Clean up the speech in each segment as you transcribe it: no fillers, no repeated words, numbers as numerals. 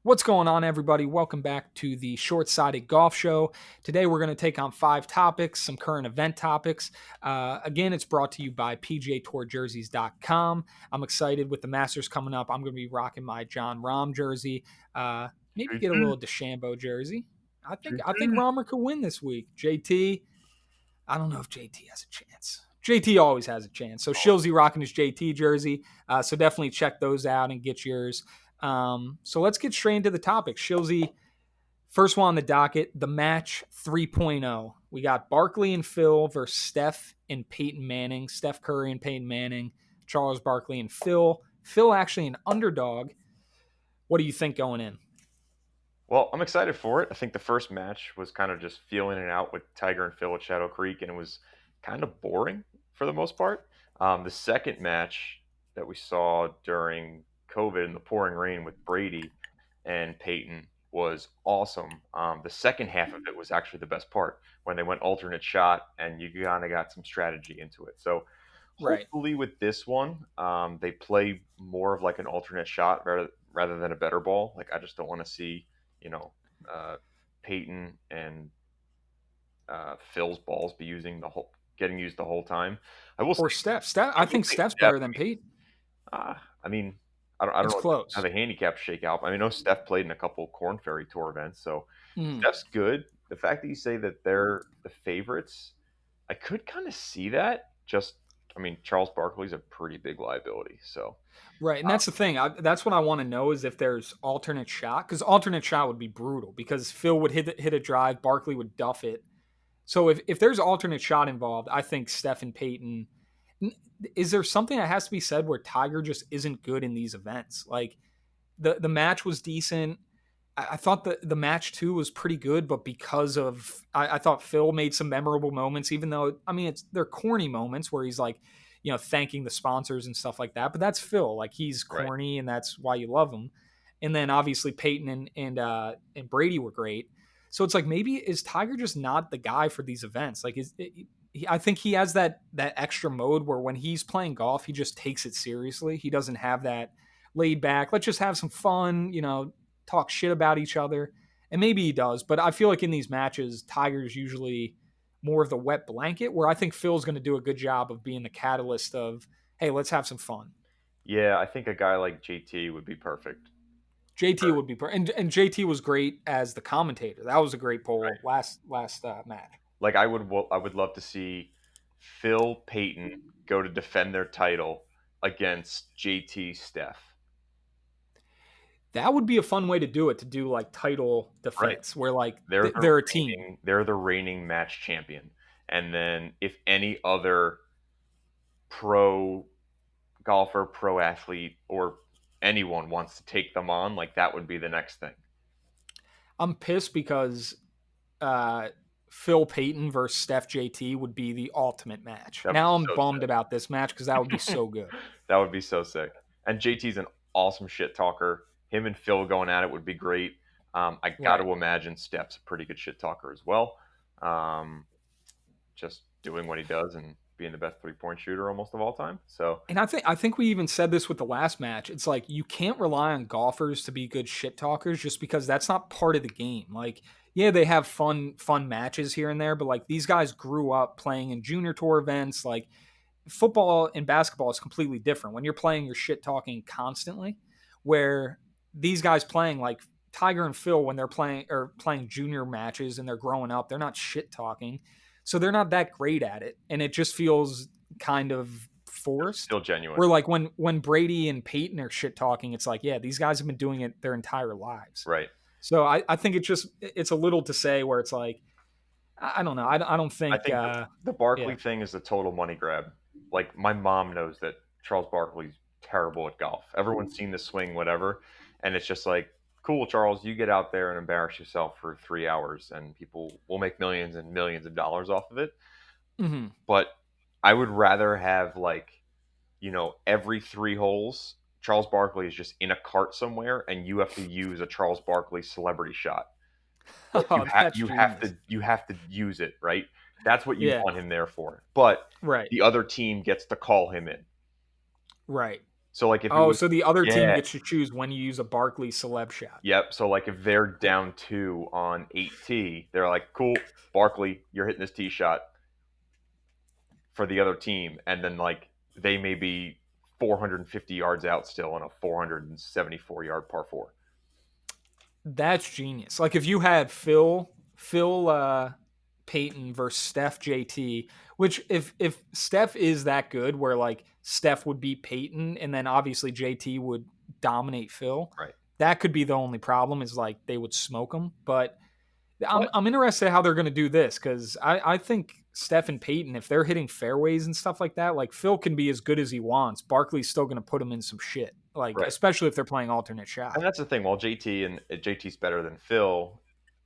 What's going on, everybody? Welcome back to the Short Sided Golf Show. Today, we're going to take on 5 topics, some current event topics. Again, it's brought to you by PGATourJerseys.com. I'm excited with the Masters coming up. I'm going to be rocking my John Rahm jersey. Maybe get a little DeChambeau jersey. I think Rahmer could win this week. JT, I don't know if JT has a chance. JT always has a chance. So Shilzy rocking his JT jersey. So definitely check those out and get yours. So let's get straight into the topic. Shilzy, first one on the docket, the match 3.0. We got Barkley and Phil versus Steph and Peyton Manning. Steph Curry and Peyton Manning. Charles Barkley and Phil. Phil actually an underdog. What do you think going in? Well, I'm excited for it. I think the first match was kind of just feeling it out with Tiger and Phil at Shadow Creek, and it was kind of boring for the most part. The second match that we saw during COVID in the pouring rain with Brady and Peyton was awesome. The second half of it was actually the best part when they went alternate shot, and you kind of got some strategy into it. So Right. hopefully with this one, they play more of like an alternate shot rather than a better ball. Like I just don't want to see you know, uh, Peyton and Phil's balls be getting used the whole time. I will say, Or Steph. I I will think say Steph's Steph. better than Peyton. I mean, I don't It's know how close. the handicaps shake out. I mean, I know Steph played in a couple Corn Ferry Tour events, so Mhm. Steph's good. The fact that you say that they're the favorites, I could kind of see that. I mean, Charles Barkley's a pretty big liability, so Right, and that's the thing. That's what I want to know is if there's alternate shot, because alternate shot would be brutal. Because Phil would hit a drive, Barkley would duff it. So if there's alternate shot involved, I think Steph and Peyton. Is there something that has to be said where Tiger just isn't good in these events? Like the match was decent. I thought the match too was pretty good, but because of I thought Phil made some memorable moments, even though I mean they're corny moments where he's like, thanking the sponsors and stuff like that. But that's Phil, like he's right. corny, and that's why you love him. And then obviously Peyton and Brady were great. So it's like maybe is Tiger just not the guy for these events? Like I think he has that extra mode where when he's playing golf, he just takes it seriously. He doesn't have that laid back. Let's just have some fun, talk shit about each other. And maybe he does, but I feel like in these matches, Tiger's usually more of the wet blanket, where I think Phil's going to do a good job of being the catalyst of, hey, let's have some fun. Yeah, I think a guy like JT would be perfect. JT would be, and JT was great as the commentator. That was a great poll last match. Like I would love to see Phil Payton go to defend their title against JT Steph. That would be a fun way to do it. To do like title Right. defense, where like They're the they're a team. reigning match champion. And then if any other pro golfer, pro athlete, or anyone wants to take them on, like that would be the next thing. I'm pissed because uh, Phil Payton versus Steph JT would be the ultimate match. That'd be Now I'm so bummed about this match because that would be sick. so good. That would be so sick. And JT's an awesome shit talker. Him and Phil going at it would be great. I got Right. to imagine Steph's a pretty good shit talker as well. Um, just doing what he does and being the best 3-point shooter almost of all time. So And I think we even said this with the last match. It's like you can't rely on golfers to be good shit talkers just because that's not part of the game. Like, yeah, they have fun matches here and there, but like these guys grew up playing in junior tour events. Like football and basketball is completely different. When you're playing, you're shit talking constantly. Where these guys playing like Tiger and Phil when they're playing junior matches and they're growing up, they're not shit talking. So they're not that great at it. And it just feels kind of forced. still genuine. Where like when Brady and Peyton are shit talking, it's like, yeah, these guys have been doing it their entire lives. Right. So I think it's a little to say where it's like I don't know. I don't I think think the Barkley yeah. thing is a total money grab. Like my mom knows that Charles Barkley's terrible at golf. Everyone's seen the swing, whatever, and it's just like, cool, Charles, you get out there and embarrass yourself for 3 hours, and people will make millions and millions of dollars off of it. Mhm. But I would rather have like, every 3 holes, Charles Barkley is just in a cart somewhere, and you have to use a Charles Barkley celebrity shot. Like you Oh, have that's you have genius. to you have to use it, right? That's what you Yeah. want him there for. But Right. the other team gets to call him in. Right. So like if it Oh, was, so the other team yeah, gets to choose when you use a Barkley celeb shot. yep. So like if they're down two on 8T, they're like, cool, Barkley, you're hitting this tee shot for the other team, and then like they may be 450 yards out still on a 474-yard par four. That's genius. Like if you had Phil Peyton versus Steph JT, which if Steph is that good where like Steph would beat Peyton and then obviously JT would dominate Phil, Right. that could be the only problem is like they would smoke him. But I'm But I'm interested how they're going to do this because I think Steph and Peyton, if they're hitting fairways and stuff like that, like Phil can be as good as he wants. Barkley's still going to put him in some shit, like right. especially if they're playing alternate And shot. that's the thing. While JT's better than Phil,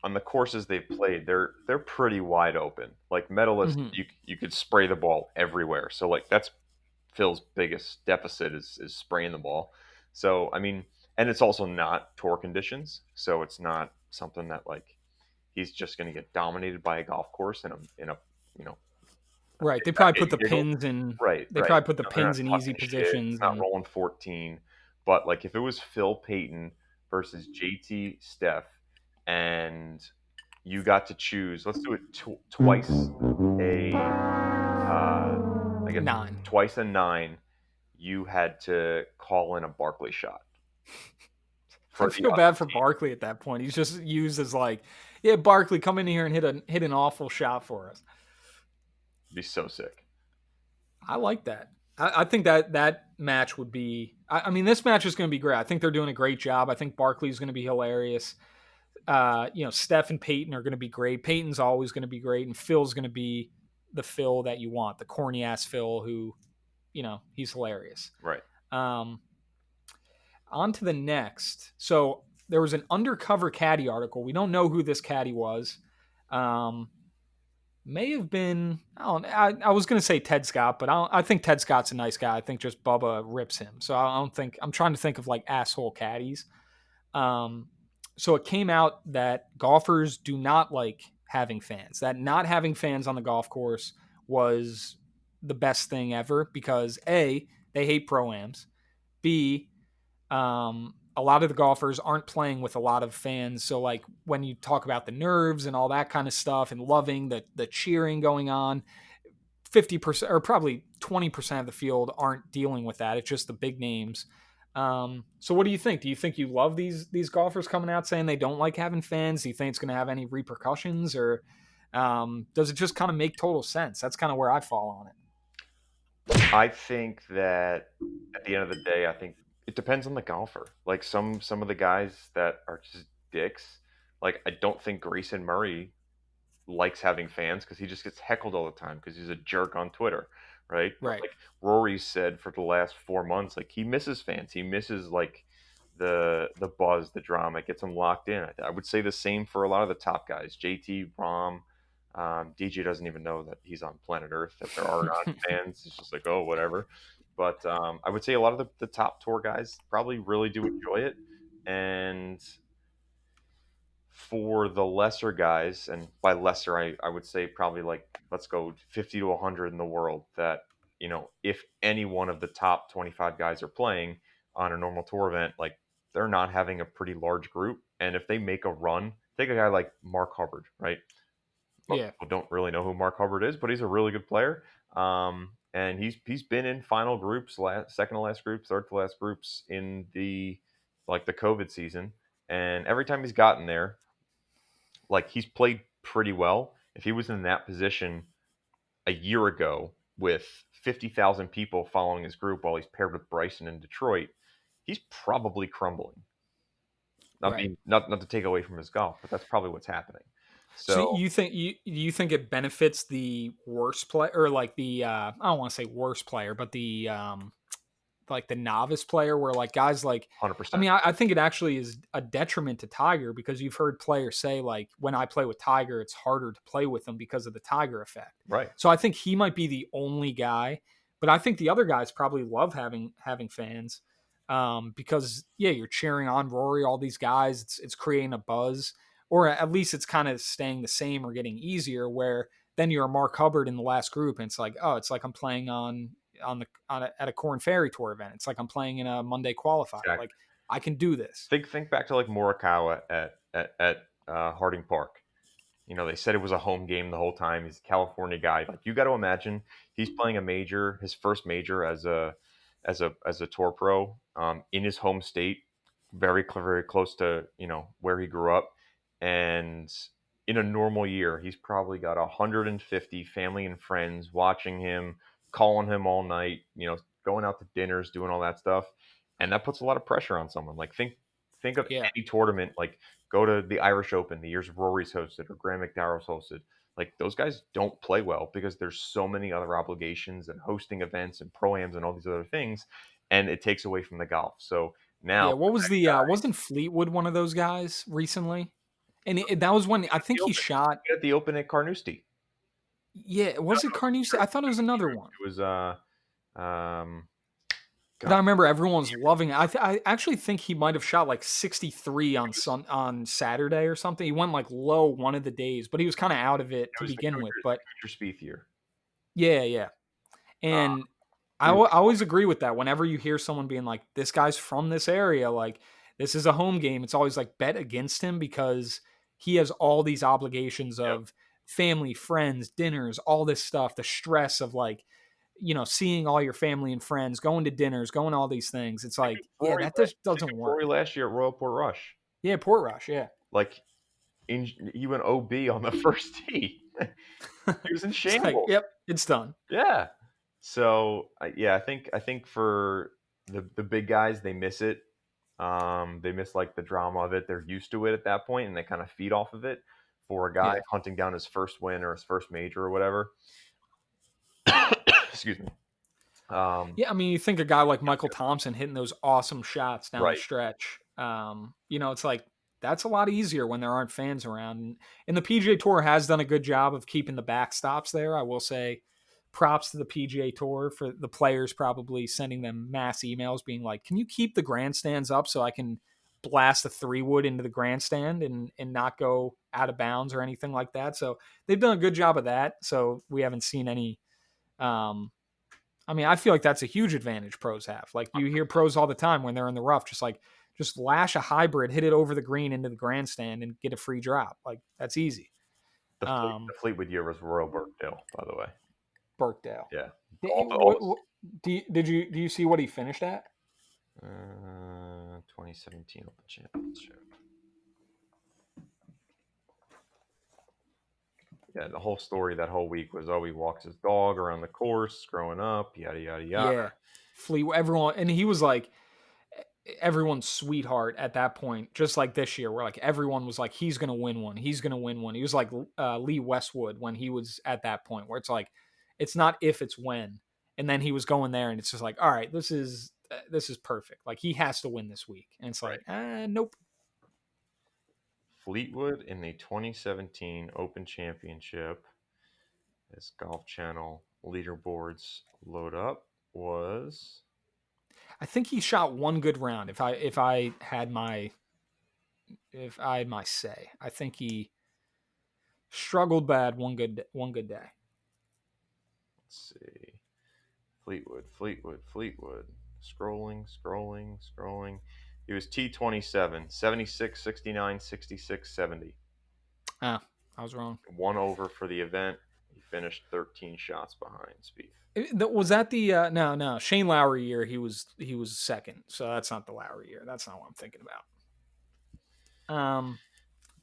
on the courses they've played, they're pretty wide open. Like Medalist, Hmm. you could spray the ball everywhere. So like that's Phil's biggest deficit is spraying the ball. So I mean, and it's also not tour conditions, so it's not something that like he's just going to get dominated by a golf course in a you know Right. They not probably put getting the giggled. pins in. Right, They right. probably put the They're not pins in easy tucking shit. It's positions not and rolling 14. But like if it was Phil Payton versus JT Steph, and you got to choose, let's do it twice a, I guess nine. twice a nine. You had to call in a Barkley shot I for the feel other bad for team. Barkley at that point. He's just used as like, yeah, Barkley, come in here and hit an awful shot for us. It'd be so sick. I like that. I think that match would be. I mean, this match is going to be great. I think they're doing a great job. I think Barkley's going to be hilarious. Steph and Peyton are going to be great. Peyton's always going to be great, and Phil's going to be the Phil that you want, the corny ass Phil who, he's hilarious. Right. Um, On to the next. So there was an undercover caddy article. We don't know who this caddy was. Um, May have been. I was going to say Ted Scott, but I think Ted Scott's a nice guy. I think just Bubba rips him. So I don't think I'm trying to think of like asshole caddies. Um, so it came out that golfers do not like having fans. That not having fans on the golf course was the best thing ever because A, they hate pro-ams. B, a lot of the golfers aren't playing with a lot of fans. So like when you talk about the nerves and all that kind of stuff and loving the cheering going on, 50% or probably 20% of the field aren't dealing with that. It's just the big names. So what do you think? Do you think you love these golfers coming out saying they don't like having fans? Do you think it's going to have any repercussions, or does it just kind of make total sense? That's kind of where I fall on it. I think that at the end of the day, I think it depends on the golfer. Like some of the guys that are just dicks. Like I don't think Grayson Murray likes having fans because he just gets heckled all the time because he's a jerk on Twitter, right? But Right. like Rory said for the last 4 months, like he misses fans. He misses like the buzz, the drama. It gets him locked in. I would say the same for a lot of the top guys. JT, Rom, DJ doesn't even know that he's on planet Earth. That there are not fans. It's just like oh whatever. But I would say a lot of the top tour guys probably really do enjoy it, and for the lesser guys, and by lesser, I would say probably like, let's go 50 to 100 in the world, that, if any one of the top 25 guys are playing on a normal tour event, like they're not having a pretty large group. And if they make a run, take a guy like Mark Hubbard, right? Most Yeah. people don't really know who Mark Hubbard is, but he's a really good player. And he's been in final groups, second to last groups, third to last groups in the COVID season. And every time he's gotten there, like he's played pretty well. If he was in that position a year ago with 50,000 people following his group while he's paired with Bryson in Detroit, he's probably crumbling. I Right. mean, not to take away from his golf, but that's probably what's happening. So So you think it benefits the worst player or like the I don't want to say worst player, but the like the novice player where like guys like I 100%. mean I think it actually is a detriment to Tiger because you've heard players say like when I play with Tiger it's harder to play with him because of the Tiger effect. Right. So I think he might be the only guy, but I think the other guys probably love having fans because yeah you're cheering on Rory, all these guys, it's creating a buzz, or at least it's kind of staying the same or getting easier where then you're a Mark Hubbard in the last group and it's like oh it's like I'm playing on at a Corn Ferry Tour event. It's like I'm playing in a Monday qualifier. Exactly. Like I can do this. Think back to like Morikawa at Harding Park. They said it was a home game the whole time. He's a California guy. Like you got to imagine he's playing a major, his first major as a tour pro in his home state, very close to where he grew up, and in a normal year, he's probably got 150 family and friends watching him, calling him all night, going out to dinners, doing all that stuff, and that puts a lot of pressure on someone. Like think of Yeah. any tournament, like go to the Irish Open, the years Rory's hosted or Graham McDowell's hosted. Like those guys don't play well because there's so many other obligations and hosting events and pro-ams and all these other things, and it takes away from the golf. So now Yeah. What was the wasn't Fleetwood one of those guys recently? And that was when I think he shot. at the Open at Carnoustie. Yeah, was it Carnoustie? I thought it was another one. It was um But I remember everyone was loving it. I actually think he might have shot like 63 on Saturday or something. He went like low one of the days, but he was kind of out of it it to was the begin with. Kuchar, But Spieth year. yeah, yeah. And I always agree with that. Whenever you hear someone being like, "This guy's from this area," like this is a home game, it's always like bet against him because he has all these obligations Yep. of family, friends, dinners, all this stuff, the stress of like seeing all your family and friends, going to dinners, going to all these things. It's like, yeah, that just doesn't work. Rory last year at Royal Portrush. Yeah, Portrush, yeah. Like he went OB on the first tee. He was in It's like, shambles. yep, it's done. Yeah. So yeah, I think for the big guys, they miss it. They miss like the drama of it. They're used to it at that point, and they kind of feed off of it. For a guy Yeah. hunting down his first win or his first major or whatever. Excuse me. Yeah, I mean, you think a guy like Michael Thompson hitting those awesome shots down the Right. stretch. It's like that's a lot easier when there aren't fans around. And the PGA Tour has done a good job of keeping the backstops there. I will say props to the PGA Tour for the players probably sending them mass emails being like, "Can you keep the grandstands up so I can blast a 3-wood into the grandstand and not go out of bounds or anything like that?" So they've done a good job of that. So we haven't seen any I mean, I feel like that's a huge advantage pros have. Like you hear pros all the time when they're in the rough, just lash a hybrid, hit it over the green into the grandstand, and get a free drop. Like that's easy. The Fleetwood year was Royal Birkdale, by the way. Birkdale. Yeah. Do you see what he finished at? 2017 Open Championship. Yeah, the whole story that whole week was he walks his dog around the course growing up, yada yada yada. Yeah, Fleetwood. Everyone, and he was like everyone's sweetheart at that point. Just like this year, where like everyone was like, he's gonna win one. He's gonna win one. He was like Lee Westwood when he was at that point, where it's like, it's not if, it's when. And then he was going there, and it's just like, all right, this is perfect. Like he has to win this week, and it's like, nope. Fleetwood in the 2017 Open Championship, as Golf Channel leaderboards load up, was. I think he shot one good round. If I had my say, I think he struggled bad one good day. Let's see. Fleetwood. Scrolling. He was T27, 76, 69, 66, 70. I was wrong. 1 over for the event. He finished 13 shots behind Spieth. Was that the no Shane Lowry year? He was second, so that's not the Lowry year. That's not what I'm thinking about.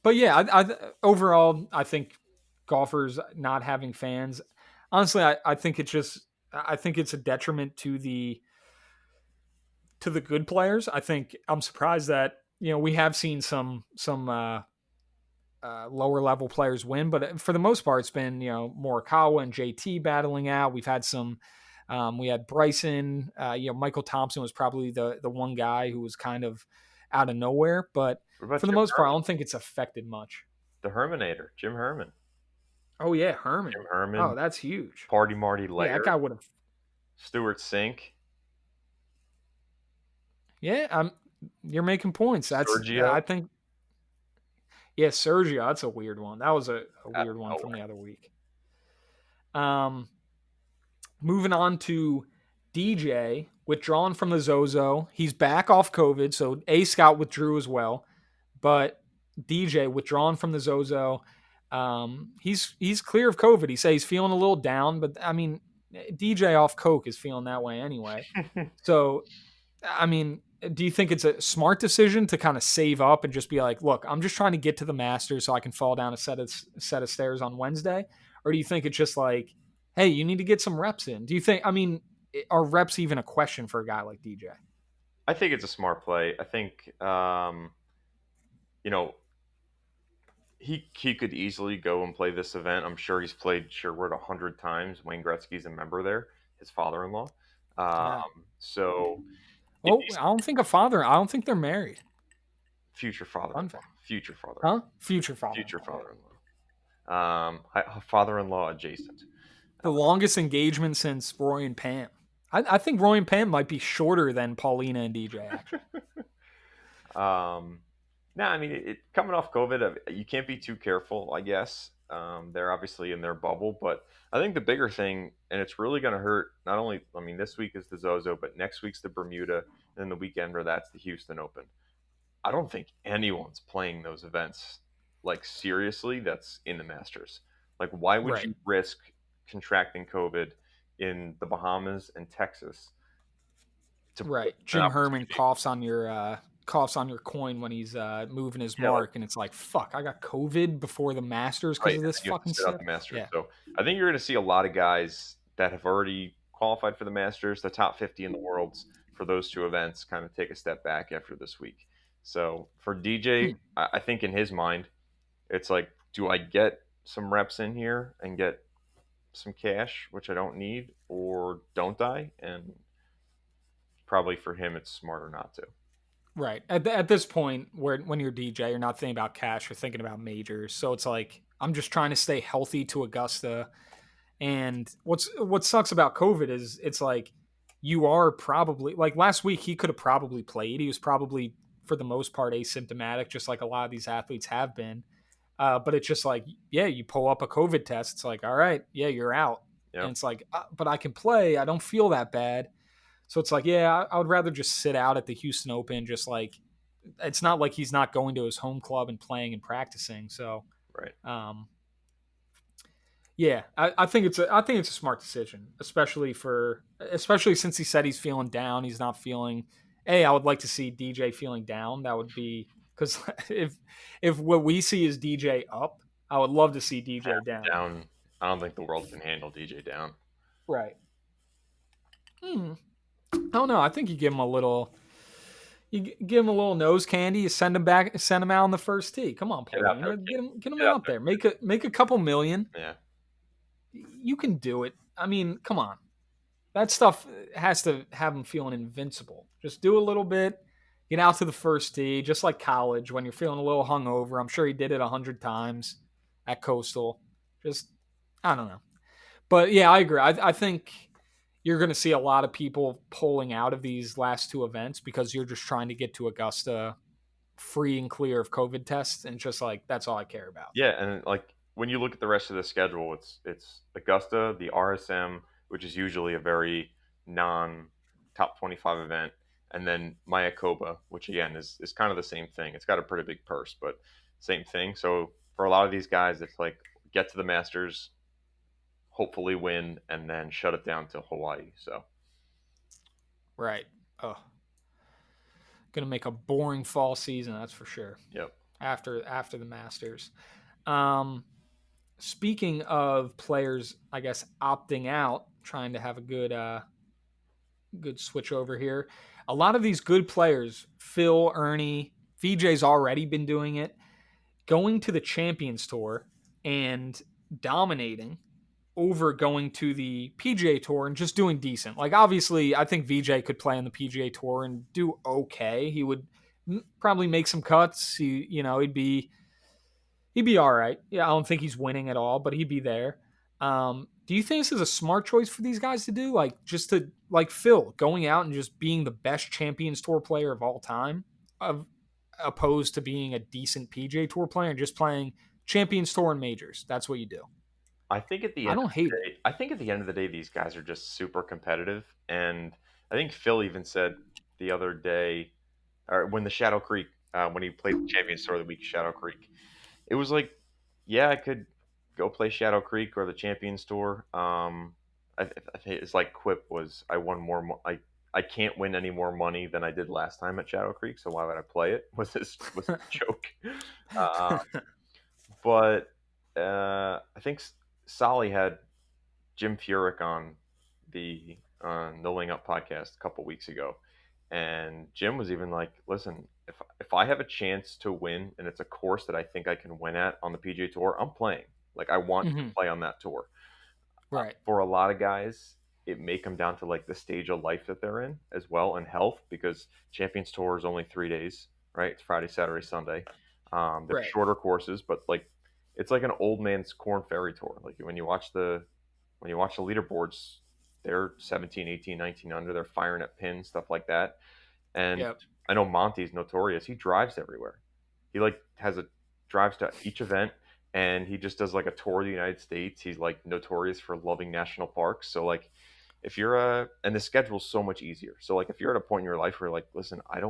But yeah, I overall I think golfers not having fans. Honestly, I think it's a detriment to the good players. I think I'm surprised that we have seen some lower level players win, but for the most part, it's been Morikawa and JT battling out. We've had some. We had Bryson. Michael Thompson was probably the one guy who was kind of out of nowhere, but for the most part, I don't think it's affected much. The Herminator, Jim Herman. Oh yeah, Herman. Jim Herman. Oh, that's huge. Party Marty Laird. Yeah, that guy would have. Stewart Cink. Yeah, you're making points. That's Sergio. I think. Yeah, Sergio. That's a weird one. That was a weird one from the other week. Moving on to DJ withdrawn from the Zozo. He's back off COVID, so A Scout withdrew as well, but DJ withdrawn from the Zozo. He's clear of COVID. He says he's feeling a little down, but I mean, DJ off coke is feeling that way anyway. So, I mean, do you think it's a smart decision to kind of save up and just be like, look, I'm just trying to get to the Masters so I can fall down a set of stairs on Wednesday, or do you think it's just like, hey, you need to get some reps in? Do you think? I mean, are reps even a question for a guy like DJ? I think it's a smart play. I think you know he could easily go and play this event. I'm sure he's played Sherwood 100 times. Wayne Gretzky's a member there, his father-in-law. Yeah. So if Oh, he's I don't think a father. I don't think they're married. future Fun father-in-law, fact. future father, Huh? Future father. future father-in-law, father-in-law adjacent. The longest engagement since Roy and Pam. I think Roy and Pam might be shorter than Paulina and DJ. Actually, No, I mean, coming off COVID, you can't be too careful, I guess. They're obviously in their bubble, but I think the bigger thing, and it's really going to hurt, not only, I mean, this week is the Zozo, but next week's the Bermuda, and then the weekend or that's the Houston Open. I don't think anyone's playing those events like seriously that's in the Masters. Like, why would right, you risk contracting COVID in the Bahamas and Texas to put right. an Jim Herman opportunity? coughs on your coin when he's moving his Yeah, like, mark, and it's like, fuck, I got COVID before the Masters because right, of and this then you have to fucking sit out shit. the Masters. Yeah, So I think you're going to see a lot of guys that have already qualified for the Masters, the top 50 in the worlds for those two events, kind of take a step back after this week. So for DJ, Hmm. I think in his mind, it's like, do I get some reps in here and get some cash, which I don't need, or don't I? And probably for him, it's smarter not to. Right. At this point, where when you're DJ, you're not thinking about cash, you're thinking about majors. So it's like I'm just trying to stay healthy to Augusta. And what sucks about COVID is it's like you are probably like last week he could have probably played. He was probably for the most part asymptomatic, just like a lot of these athletes have been. But it's just like, yeah, you pull up a COVID test. It's like, all right, yeah, you're out. And Yep. it's like, but I can play. I don't feel that bad. So it's like, yeah, I would rather just sit out at the Houston Open. Just like, it's not like he's not going to his home club and playing and practicing. So, Right. um, yeah, I think I think it's a smart decision, especially since he said he's feeling down. He's not feeling. Hey, I would like to see DJ feeling down. That would be because if what we see is DJ up, I would love to see DJ down. Down. I don't think the world can handle DJ down. Right. Hmm. I don't know. I think you give him a little. Give him a little nose candy. You send him out on the first tee. Come on, Get out there, Paulina, kid. get him Get out out there. there. Make a couple million. Yeah. You can do it. I mean, come on. That stuff has to have him feeling invincible. Just do a little bit, get out to the first tee, just like college when you're feeling a little hungover. I'm sure he did it 100 times at Coastal. Just, I don't know. But yeah, I agree. I think you're going to see a lot of people pulling out of these last two events because you're just trying to get to Augusta free and clear of COVID tests. And just like, that's all I care about. Yeah, and like when you look at the rest of the schedule, it's Augusta, the RSM, which is usually a very non top 25 event, and then Mayakoba, which again is kind of the same thing. It's got a pretty big purse, but same thing. So for a lot of these guys, it's like get to the Masters, hopefully win, and then shut it down to Hawaii. So Right. Oh, going to make a boring fall season. That's for sure. yep. After the Masters. Um, Speaking of players, I guess opting out, trying to have a good switch over here. A lot of these good players, Phil, Ernie, VJ's already been doing it, going to the Champions Tour and dominating over going to the PGA Tour and just doing decent. Like obviously, I think VJ could play on the PGA Tour and do okay. He would probably make some cuts. He'd be all right. Yeah, I don't think he's winning at all, but he'd be there. Do you think this is a smart choice for these guys to do? Like just to like Phil going out and just being the best Champions Tour player of all time, of opposed to being a decent PGA Tour player and just playing Champions Tour and majors. That's what you do. I think at the I end don't of hate the it. day, I think at the end of the day, these guys are just super competitive, and I think Phil even said the other day, or when the Shadow Creek, when he played the Champions Tour of the Week, Shadow Creek, it was like, yeah, I could go play Shadow Creek or the Champions Tour. I think it's like quip was I won more. I can't win any more money than I did last time at Shadow Creek, so why would I play it? Was his joke. Uh, but I think Solly had Jim Furyk on the Ling Up podcast a couple weeks ago, and Jim was even like, "Listen, if I have a chance to win and it's a course that I think I can win at on the PGA Tour, I'm playing. Like I want to Hmm. play on that tour." Right. For a lot of guys, it may come down to like the stage of life that they're in as well and health because Champions Tour is only 3 days, right? It's Friday, Saturday, Sunday. They're Right. shorter courses, but like it's like an old man's Corn Ferry Tour. Like when you watch the leaderboards, they're 17, 18, 19 under. They're firing at pins, stuff like that. And Yep. I know Monty's notorious. He drives everywhere. He like has a drives to each event, and he just does like a tour of the United States. He's like notorious for loving national parks. So like if you're and the schedule's so much easier. So like if you're at a point in your life where you're like, listen, I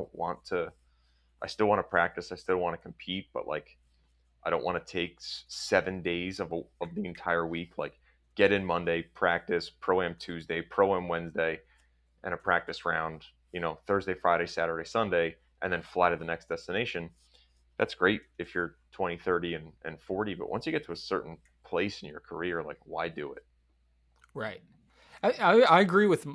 still want to practice, I still want to compete, but like I don't want to take 7 days of the entire week. Like get in Monday, practice, pro am Tuesday, pro am Wednesday, and a practice round, Thursday, Friday, Saturday, Sunday, and then fly to the next destination. That's great if you're 20, 30, and 40. But once you get to a certain place in your career, like, why do it? Right. I agree with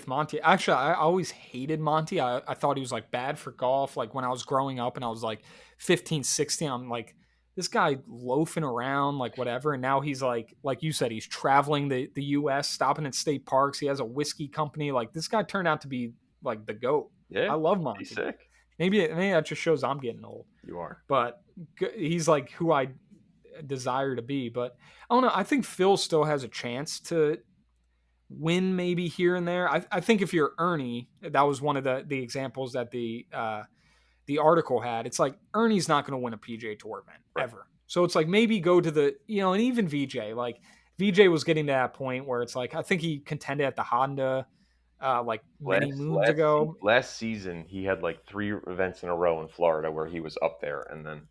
Monty. Actually, I always hated Monty. I thought he was like bad for golf. Like when I was growing up and I was like 15, 16, I'm like, this guy loafing around, like whatever. And now he's like you said, he's traveling the US, stopping at state parks. He has a whiskey company. Like this guy turned out to be like the GOAT. Yeah, I love he's Monty. sick. Maybe that just shows I'm getting old. You are. But he's like who I desire to be. But I don't know. I think Phil still has a chance to win maybe here and there. I think if you're Ernie, that was one of the examples that the article had. It's like Ernie's not going to win a PJ Tour event Right. ever. So it's like maybe go to the and even VJ like VJ was getting to that point where it's like I think he contended at the Honda like many Last moons last se- ago. last season, he had like 3 events in a row in Florida where he was up there, and then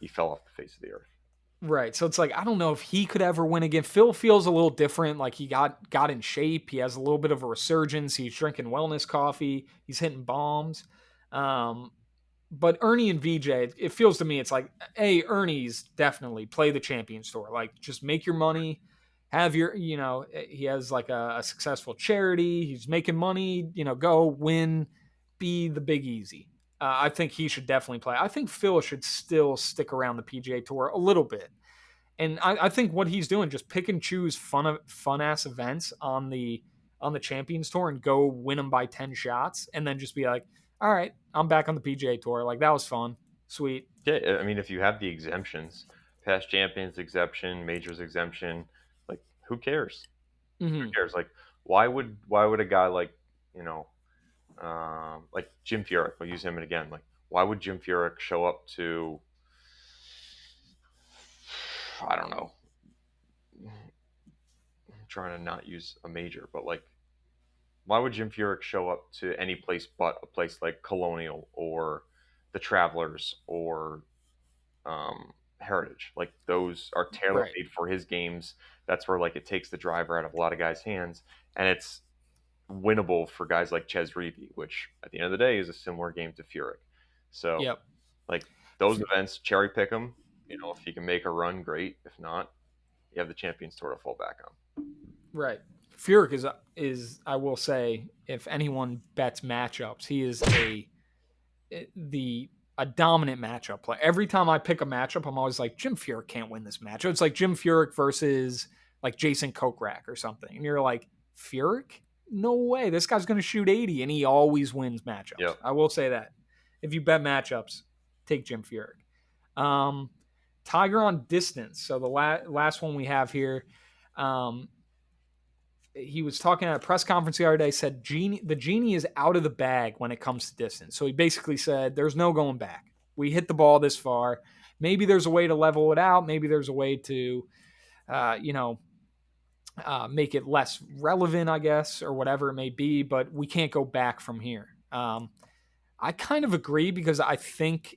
he fell off the face of the earth. Right. So it's like I don't know if he could ever win again. Phil feels a little different. Like he got in shape. He has a little bit of a resurgence. He's drinking wellness coffee. He's hitting bombs. Um, but Ernie and VJ, it feels to me it's like, hey, Ernie's definitely play the Champions Tour. Like just make your money. Have your, he has like a successful charity. He's making money. Go win, be the Big Easy. I think he should definitely play. I think Phil should still stick around the PGA Tour a little bit, and I think what he's doing, just pick and choose fun ass events on the Champions Tour and go win them by 10 shots, and then just be like, all right, I'm back on the PGA Tour. Like that was fun, sweet. Yeah, I mean, if you have the exemptions, past champions exemption, majors exemption, like who cares? Who Hmm. cares? Like, why would a guy like Jim Furyk? We'll use him again. Like, why would Jim Furyk show up to, I don't know, I'm trying to not use a major, but like, why would Jim Furyk show up to any place but a place like Colonial or the Travelers or Heritage? Like those are tailor Right. made for his games. That's where like it takes the driver out of a lot of guys' hands, and it's winnable for guys like Ches Reavie, which at the end of the day is a similar game to Furyk. So Yep. like those events, cherry pick them. If you can make a run, great. If not, you have the Champions Tour to fall back on. Right. Furyk is I will say, if anyone bets matchups, he is a dominant matchup player. Every time I pick a matchup, I'm always like, Jim Furyk can't win this matchup. It's like Jim Furyk versus like Jason Kokrak or something. And you're like, Furyk? No way. This guy's going to shoot 80, and he always wins matchups. Yep. I will say that. If you bet matchups, take Jim Furyk. Um, Tiger on distance. So the last one we have here, um, he was talking at a press conference the other day, said the genie is out of the bag when it comes to distance. So he basically said there's no going back. We hit the ball this far. Maybe there's a way to level it out. Maybe there's a way to you know, make it less relevant, I guess, or whatever it may be. But we can't go back from here. I kind of agree because I think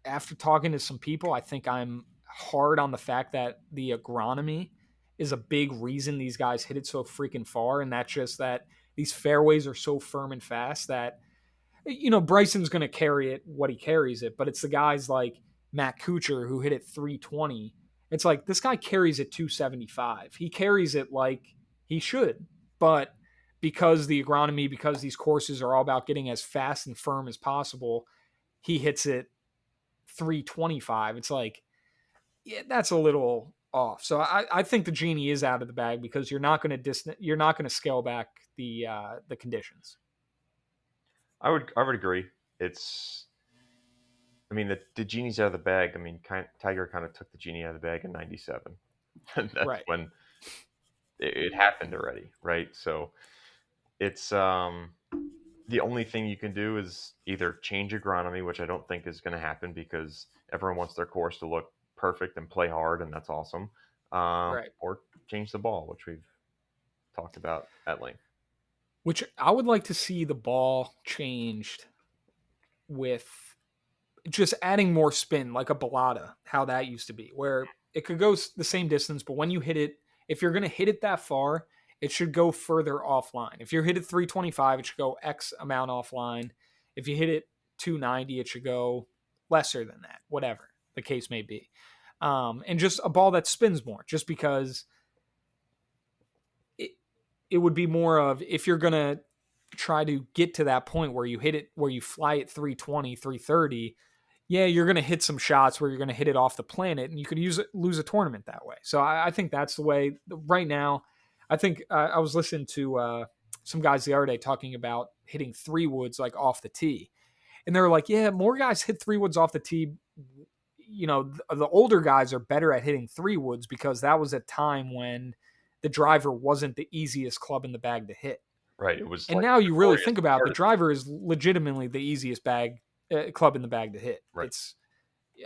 after talking to some people, I think I'm hard on the fact that the agronomy is a big reason these guys hit it so freaking far. And that's just that these fairways are so firm and fast that, Bryson's going to carry it what he carries it, but it's the guys like Matt Kuchar who hit it 320. It's like this guy carries it 275. He carries it like he should, but because the agronomy, because these courses are all about getting as fast and firm as possible, he hits it 325. It's like, yeah, that's a little off. So I think the genie is out of the bag because you're not going to scale back the conditions. I would agree. I mean, the genie's out of the bag. I mean, Tiger kind of took the genie out of the bag in '97, and that's Right. when it happened already, right? So it's the only thing you can do is either change agronomy, which I don't think is going to happen because everyone wants their course to look perfect and play hard, and that's awesome. Right. Or change the ball, which we've talked about at length. Which I would like to see the ball changed with just adding more spin, like a Balata, how that used to be, where it could go the same distance, but when you hit it, if you're going to hit it that far, it should go further offline. If you hit it 325, it should go X amount offline. If you hit it 290, it should go lesser than that, whatever the case may be. And just a ball that spins more, just because it would be more of if you're going to try to get to that point where you hit it, where you fly at 320, 330, yeah, you're going to hit some shots where you're going to hit it off the planet and you could lose a tournament that way. So I think that's the way right now. I think I was listening to some guys the other day talking about hitting three woods like off the tee. And they were like, yeah, more guys hit three woods off the tee. The older guys are better at hitting three woods because that was a time when the driver wasn't the easiest club in the bag to hit. Right. It was And like now you really notorious think about it, the artist. driver is legitimately the easiest club in the bag to hit. Right. It's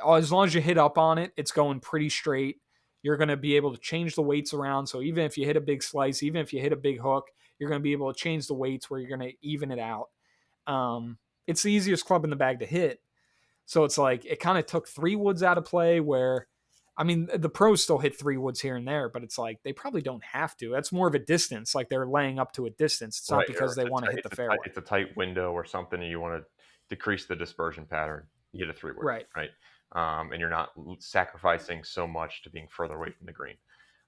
as long as you hit up on it, it's going pretty straight. You're going to be able to change the weights around. So even if you hit a big slice, even if you hit a big hook, you're going to be able to change the weights where you're going to even it out. It's the easiest club in the bag to hit. So it's like it kind of took three woods out of play where, I mean, the pros still hit three woods here and there, but it's like they probably don't have to. That's more of a distance. Like they're laying up to a distance. It's not Right. because they want to hit the fairway. It's a tight window or something, and you want to decrease the dispersion pattern. You hit a three wood, Right. right? And you're not sacrificing so much to being further away from the green.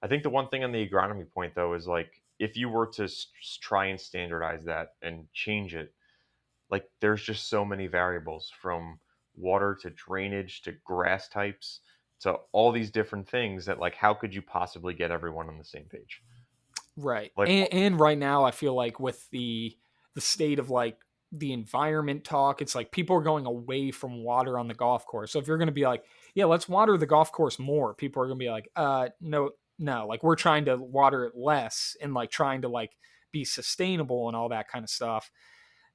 I think the one thing on the agronomy point, though, is like if you were to try and standardize that and change it, like there's just so many variables from water to drainage to grass types to all these different things that like how could you possibly get everyone on the same page? Right. Like And right now I feel like with the state of like the environment talk, it's like people are going away from water on the golf course. So if you're going to be like, yeah, let's water the golf course more, people are going to be like, no, like we're trying to water it less and like trying to like be sustainable and all that kind of stuff.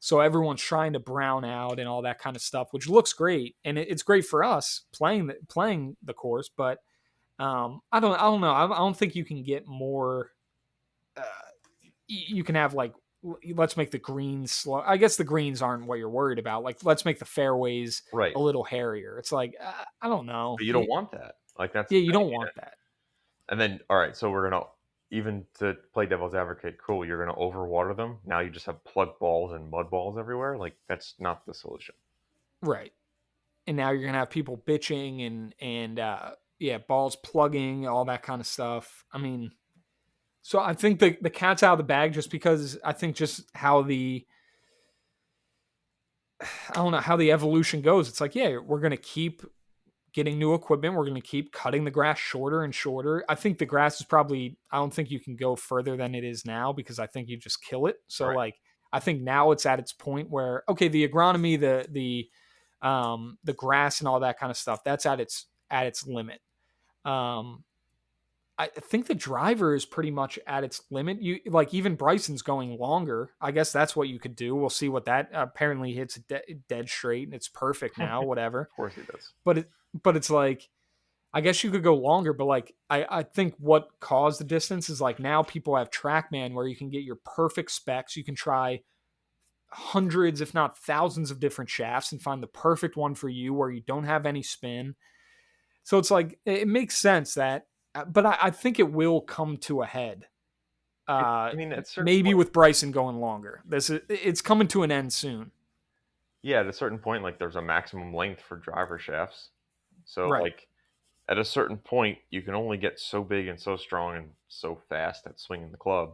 So everyone's trying to brown out and all that kind of stuff, which looks great and it's great for us playing the course, but I don't know. I don't think you can get more. Uh, you can have like let's make the greens slow. I guess the greens aren't what you're worried about. Like let's make the fairways right. a little hairier. It's like I don't know. But you don't want that. Like that's Yeah, the you thing. don't want that. And then all right, so we're gonna even to play devil's advocate, cool, you're gonna overwater them. Now you just have plug balls and mud balls everywhere. Like that's not the solution. Right. And now you're gonna have people bitching and yeah, balls plugging, all that kind of stuff. I mean, so I think the cat's out of the bag just because I think just how I don't know how the evolution goes. It's like, yeah, we're going to keep getting new equipment. We're going to keep cutting the grass shorter and shorter. I think the grass is probably, I don't think you can go further than it is now because I think you just kill it. So Right. like, I think now it's at its point where, okay, the agronomy, the grass and all that kind of stuff, that's at its limit. I think the driver is pretty much at its limit. You like even Bryson's going longer. I guess that's what you could do. We'll see what that apparently hits dead straight and it's perfect now. Whatever. Of course he does. But but it's like I guess you could go longer, but like I think what caused the distance is like now people have TrackMan where you can get your perfect specs. You can try hundreds, if not thousands, of different shafts and find the perfect one for you where you don't have any spin. So it's like it makes sense that, but I think it will come to a head. I mean, at a certain Maybe point, with Bryson going longer. It's coming to an end soon. yeah, at a certain point, like there's a maximum length for driver shafts. So Right. like at a certain point, you can only get so big and so strong and so fast at swinging the club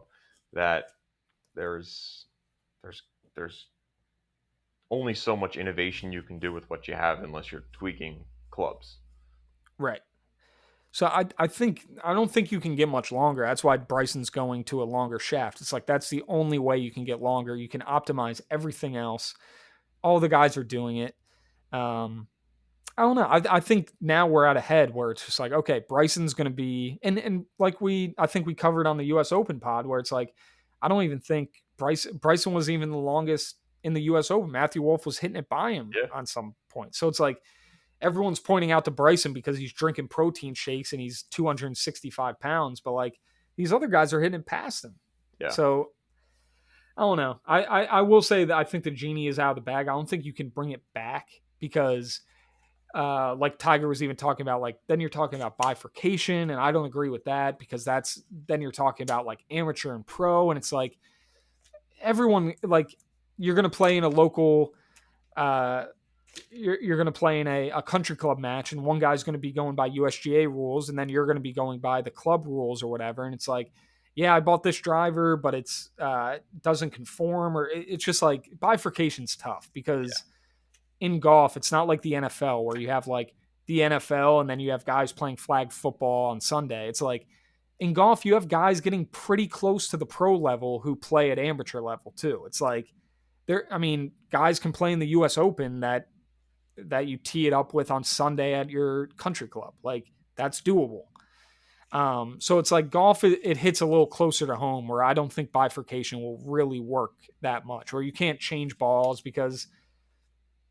that there's there's there's only so much innovation you can do with what you have unless you're tweaking clubs. Right. So I don't think you can get much longer. That's why Bryson's going to a longer shaft. It's like that's the only way you can get longer. You can optimize everything else. All the guys are doing it. I don't know. I think now we're at a head where it's just like, okay, Bryson's going to be, and like I think we covered on the U.S. Open pod, where it's like, I don't even think Bryson was even the longest in the U.S. Open. Matthew Wolff was hitting it by him Yeah, on some point. So it's like everyone's pointing out to Bryson because he's drinking protein shakes and he's 265 pounds, but like these other guys are hitting it past him. yeah, So I don't know. I will say that I think the genie is out of the bag. I don't think you can bring it back because like Tiger was even talking about, like then you're talking about bifurcation, and I don't agree with that because that's then you're talking about like amateur and pro, and it's like everyone like you're gonna play in a local, uh, you're gonna play in a country club match, and one guy's gonna be going by USGA rules, and then you're gonna be going by the club rules or whatever, and it's like. Yeah, I bought this driver, but it's doesn't conform, or it's just like bifurcation's tough yeah, because in golf, it's not like the NFL where you have like the NFL and then you have guys playing flag football on Sunday. It's like in golf, you have guys getting pretty close to the pro level who play at amateur level too. It's like I mean, guys can play in the US Open that you tee it up with on Sunday at your country club. Like that's doable. So it's like golf, it hits a little closer to home where I don't think bifurcation will really work that much, or you can't change balls because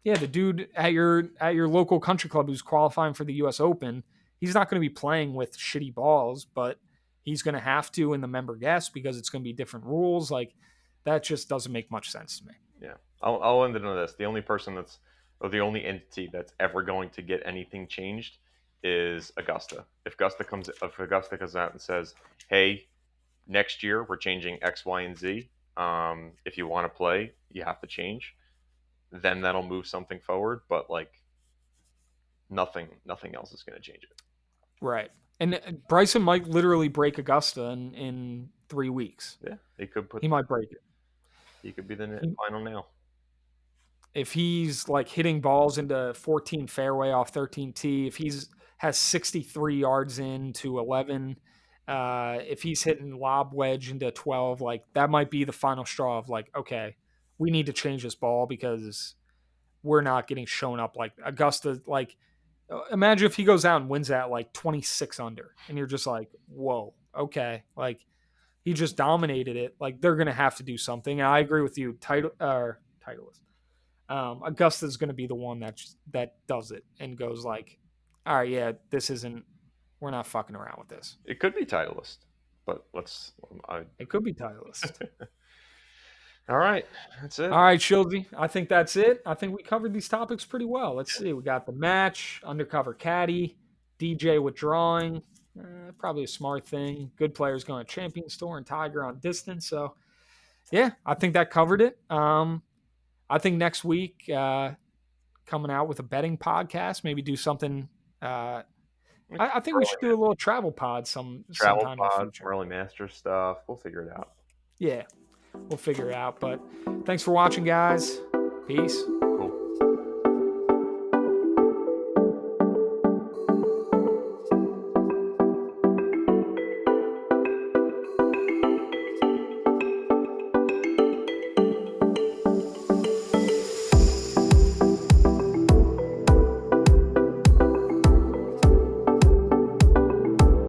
yeah, the dude at your local country club who's qualifying for the U.S. Open, he's not going to be playing with shitty balls, but he's going to have to in the member guest because it's going to be different rules. Like that just doesn't make much sense to me. yeah. I'll end it on this. The only person that's, or the only entity that's ever going to get anything changed is Augusta. If Augusta comes out and says, "Hey, next year we're changing X, Y, and Z. If you want to play, you have to change." Then that'll move something forward. But like nothing else is going to change it. Right. And Bryson might literally break Augusta in 3 weeks. Yeah, he could put. He might break it. He could be the He, final nail. if he's like hitting balls into 14 fairway off 13 tee, if he's has 63 yards into 11, if he's hitting lob wedge into 12, like that might be the final straw of like, okay, we need to change this ball because we're not getting shown up like Augusta. Like, imagine if he goes out and wins that like 26 under, and you're just like, whoa, okay, like he just dominated it. Like they're gonna have to do something. And I agree with you. Titleist. Augusta's going to be the one that does it and goes like, all right, yeah, this isn't. We're not fucking around with this. It could be Titleist, but let's. It could be Titleist. All right, that's it. All right, Shildy. I think that's it. I think we covered these topics pretty well. Let's see. We got the match, undercover caddy, DJ withdrawing. Probably a smart thing. Good players going to Champions Tour and Tiger on distance. So, yeah, I think that covered it. I think next week, coming out with a betting podcast, maybe do something. I think we should do a little travel pod Travel sometime in the pods, future. early master stuff. We'll figure it out. Yeah, we'll figure it out. But thanks for watching, guys. Peace.